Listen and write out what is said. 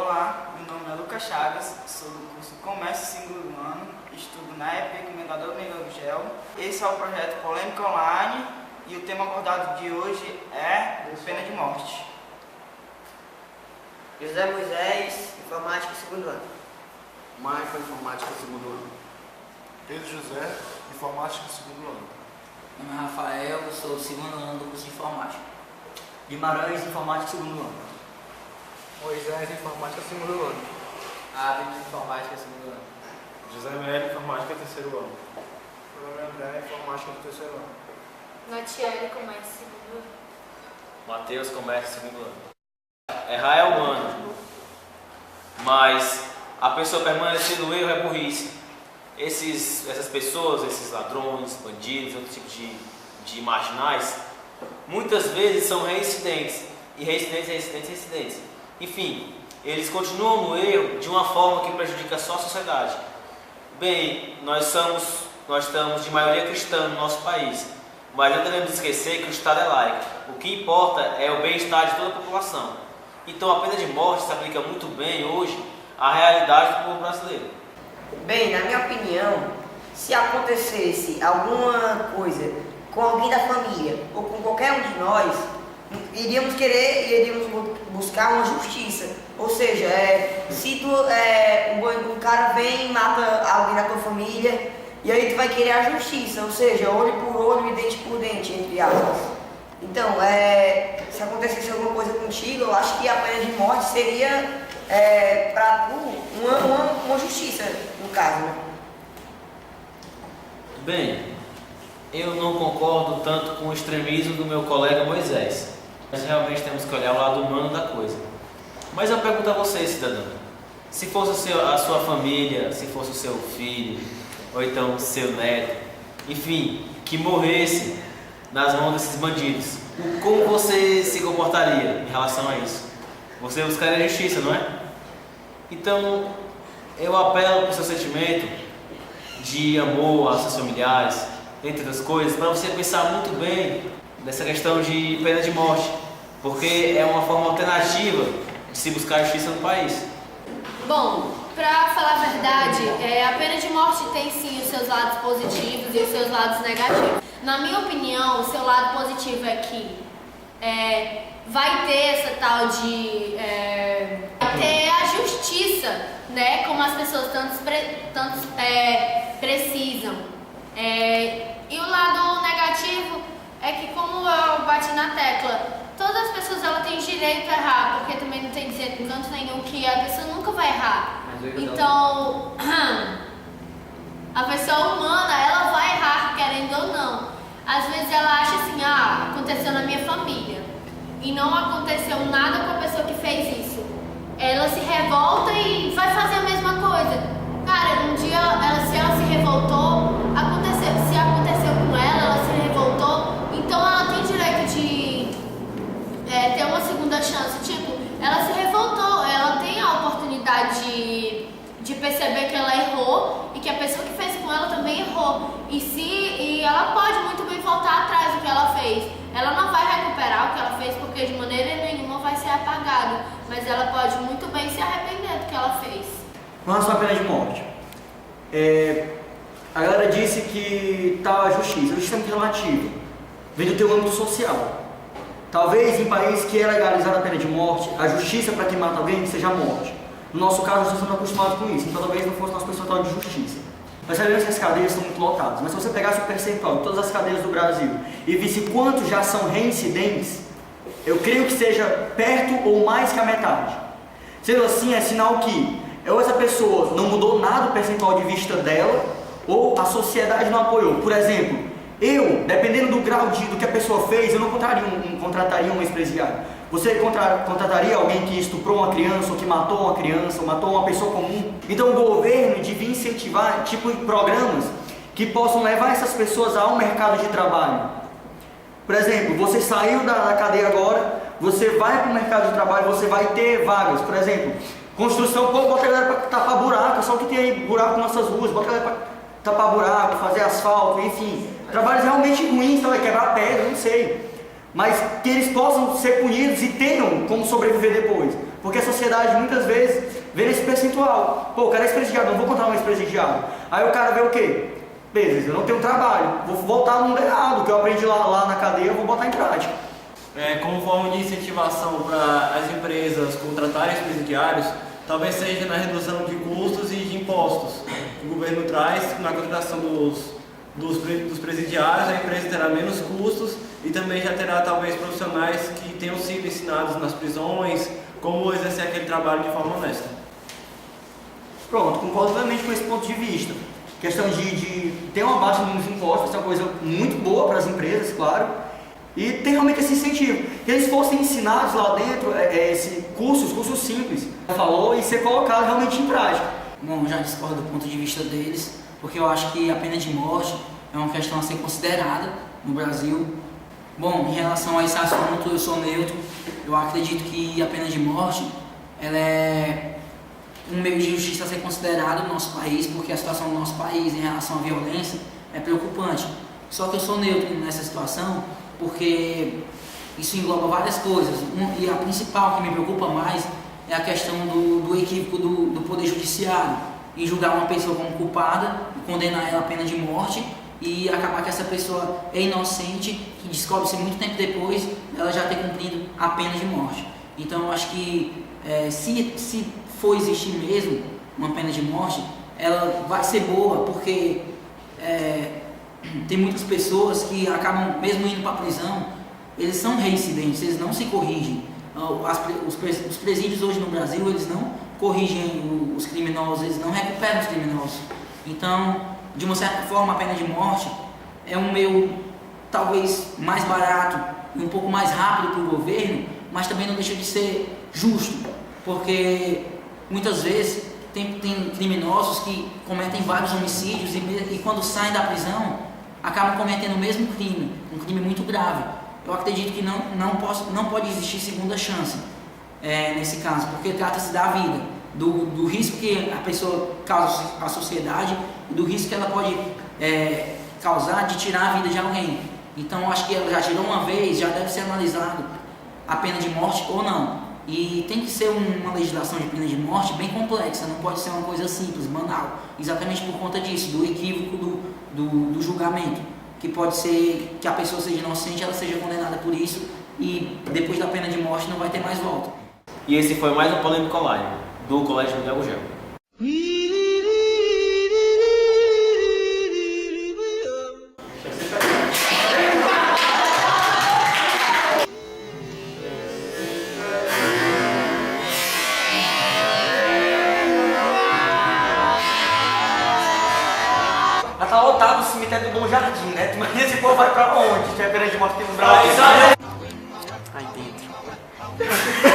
Olá, meu nome é Lucas Chagas, sou do curso Comércio Segundo Ano, estudo na EPE Comendador Miguel Gugel. Esse é o projeto Polêmica Online e o tema abordado de hoje é pena de morte. José Moisés, Informática Segundo Ano. Michael, Informática Segundo Ano. Pedro José, Informática Segundo Ano. Meu nome é Rafael, eu sou do segundo ano do curso de Informática. Guimarães, Informática Segundo Ano. Moisés, Informática Segundo Ano. Abel, Informática Segundo Ano. José Melo, Informática Terceiro Ano. Meu nome é André, Informática do Terceiro Ano. Natiele, Comércio Segundo Ano. Matheus, Comércio Segundo Ano. Errar é humano, mas a pessoa permanecer no erro é burrice. Essas pessoas, esses ladrões, bandidos, outro tipo de marginais, muitas vezes são reincidentes. E reincidentes. Enfim, eles continuam no erro de uma forma que prejudica só a sociedade. Bem, nós estamos de maioria cristã no nosso país, mas não devemos esquecer que o Estado é laico. O que importa é o bem-estar de toda a população. Então a pena de morte se aplica muito bem hoje à realidade do povo brasileiro. Bem, na minha opinião, se acontecesse alguma coisa com alguém da família ou com qualquer um de nós, iríamos buscar uma justiça. Ou seja, se um cara vem e mata alguém da tua família, e aí tu vai querer a justiça, ou seja, olho por olho e dente por dente, entre aspas. Então, se acontecesse alguma coisa contigo, eu acho que a pena de morte seria para tu uma justiça, no caso, né? Bem, eu não concordo tanto com o extremismo do meu colega Moisés. Nós realmente temos que olhar o lado humano da coisa. Mas eu pergunto a você, cidadão, se fosse a sua família, se fosse o seu filho, ou então o seu neto, enfim, que morresse nas mãos desses bandidos, como você se comportaria em relação a isso? Você buscaria justiça, não é? Então, eu apelo para o seu sentimento de amor aos seus familiares, entre outras coisas, para você pensar muito bem dessa questão de pena de morte, porque é uma forma alternativa de se buscar justiça no país. Bom, pra falar a verdade, a pena de morte tem sim os seus lados positivos e os seus lados negativos. Na minha opinião, o seu lado positivo é que vai ter essa tal de ter a justiça, né, como as pessoas tanto precisam. E o lado negativo é que, como eu bati na tecla, todas as pessoas ela têm direito a errar, porque também não tem dizer em canto nenhum que a pessoa nunca vai errar. Então, a pessoa humana, ela vai errar, querendo ou não. Às vezes ela acha assim, aconteceu na minha família e não aconteceu nada com a pessoa que fez isso. Ela se revolta e vai fazer a mesma coisa. Cara, um dia, se ela se revoltou, se aconteceu com ela se revoltou, então ela tem direito de ter uma segunda chance. Tipo, ela se revoltou, ela tem a oportunidade de perceber que ela errou e que a pessoa que fez com ela também errou. E ela pode muito bem voltar atrás do que ela fez. Ela não vai recuperar o que ela fez porque de maneira nenhuma vai ser apagado, mas ela pode muito bem se arrepender do que ela fez. Com relação à pena de morte, a galera disse que a justiça é muito relativa, vem do teu âmbito social. Talvez em países que é legalizada a pena de morte, a justiça para quem mata alguém seja a morte. No nosso caso, nós estamos acostumados com isso, então talvez não fosse nosso percentual de justiça. Nós sabemos que as cadeias estão muito lotadas, mas se você pegasse o percentual de todas as cadeias do Brasil e visse quantos já são reincidentes, eu creio que seja perto ou mais que a metade. Sendo assim, é sinal que ou essa pessoa não mudou nada o percentual de vista dela, ou a sociedade não apoiou. Por exemplo, eu, dependendo do grau do que a pessoa fez, eu não contrataria um ex-presidiário. Você contrataria alguém que estuprou uma criança, ou que matou uma criança, ou matou uma pessoa comum? Então o governo devia incentivar programas que possam levar essas pessoas ao mercado de trabalho. Por exemplo, você saiu da cadeia agora, você vai para o mercado de trabalho, você vai ter vagas. Por exemplo, construção, bota a galera para tapar buraco, só que tem aí buraco nas nossas ruas, bota a galera para tapar buraco, fazer asfalto, enfim. Trabalhos realmente ruins, vai quebrar pedra, não sei. Mas que eles possam ser punidos e tenham como sobreviver depois. Porque a sociedade muitas vezes vê nesse percentual. Pô, o cara é ex-presidiário, não vou contar um ex-presidiário. Aí o cara vê o quê? Beleza, eu não tenho trabalho, vou voltar no mundo errado, o que eu aprendi lá na cadeia eu vou botar em prática. Como forma de incentivação para as empresas contratarem os presidiários, talvez seja na redução de custos e de impostos que o governo traz na contratação dos presidiários. A empresa terá menos custos e também já terá talvez profissionais que tenham sido ensinados nas prisões como exercer aquele trabalho de forma honesta. Pronto, concordo plenamente com esse ponto de vista. Questão de ter uma baixa nos impostos, é uma coisa muito boa para as empresas, claro, e tem realmente esse incentivo. Que eles fossem ensinados lá dentro, cursos simples, falou, e ser colocado realmente em prática. Bom, já discordo do ponto de vista deles, porque eu acho que a pena de morte é uma questão a ser considerada no Brasil. Bom, em relação a esse assunto, eu sou neutro. Eu acredito que a pena de morte ela é um meio de justiça a ser considerado no nosso país, porque a situação do nosso país em relação à violência é preocupante. Só que eu sou neutro nessa situação porque isso engloba várias coisas. E a principal que me preocupa mais é a questão do equívoco do Poder Judiciário em julgar uma pessoa como culpada, condenar ela à pena de morte e acabar que essa pessoa é inocente, que descobre-se muito tempo depois ela já ter cumprido a pena de morte. Então eu acho que se for existir mesmo uma pena de morte, ela vai ser boa, porque tem muitas pessoas que acabam, mesmo indo para a prisão, eles são reincidentes, eles não se corrigem. Os presídios hoje no Brasil, eles não corrigem os criminosos, eles não recuperam os criminosos. Então, de uma certa forma, a pena de morte é um meio, talvez, mais barato e um pouco mais rápido para o governo, mas também não deixa de ser justo, porque muitas vezes tem criminosos que cometem vários homicídios e quando saem da prisão acabam cometendo o mesmo crime, um crime muito grave. Eu acredito que não pode existir segunda chance nesse caso, porque trata-se da vida, do risco que a pessoa causa à sociedade e do risco que ela pode causar de tirar a vida de alguém. Então acho que ela já tirou uma vez, já deve ser analisado a pena de morte ou não. E tem que ser uma legislação de pena de morte bem complexa, não pode ser uma coisa simples, banal, exatamente por conta disso, do equívoco do julgamento, que pode ser que a pessoa seja inocente, ela seja condenada por isso e depois da pena de morte não vai ter mais volta. E esse foi mais um Polêmica Online, do Colégio Miguel Gugel. Já tá lotado o cemitério do Bom Jardim, né? Tu imagina esse povo vai pra onde? Se é pena de morte aqui no Brasil. Aí dentro.